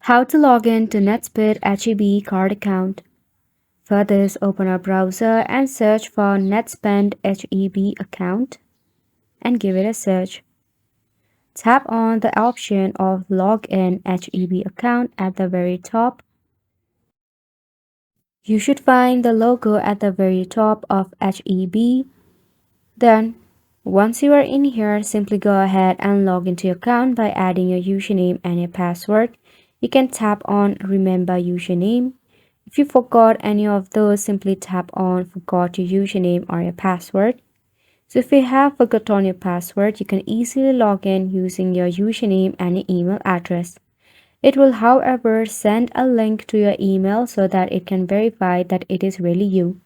How to log in to Netspend HEB card account. For this, open a browser and search for Netspend HEB account and give it a search. Tap on the option of Login HEB account at the very top. You should find the logo at the very top of HEB. Then, once you are in here, simply go ahead and log into your account by adding your username and your password. You can tap on Remember Username. If you forgot any of those, simply tap on Forgot your username or your password. So if you have forgotten your password, you can easily log in using your username and your email address. It will, however, send a link to your email so that it can verify that it is really you.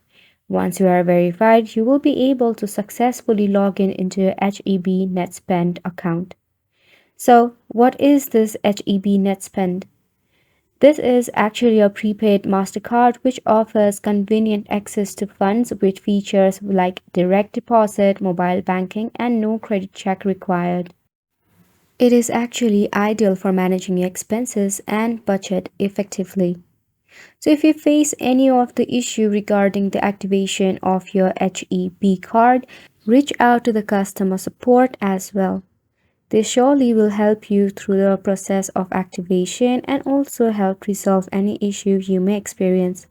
Once you are verified, you will be able to successfully log in into your H.E.B Netspend account. So, what is this H.E.B Netspend? This is actually a prepaid MasterCard which offers convenient access to funds with features like direct deposit, mobile banking, and no credit check required. It is actually ideal for managing your expenses and budget effectively. So if you face any of the issue regarding the activation of your HEB card, reach out to the customer support as well. They surely will help you through the process of activation and also help resolve any issue you may experience.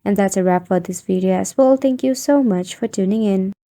And that's a wrap for this video as well. Thank you so much for tuning in.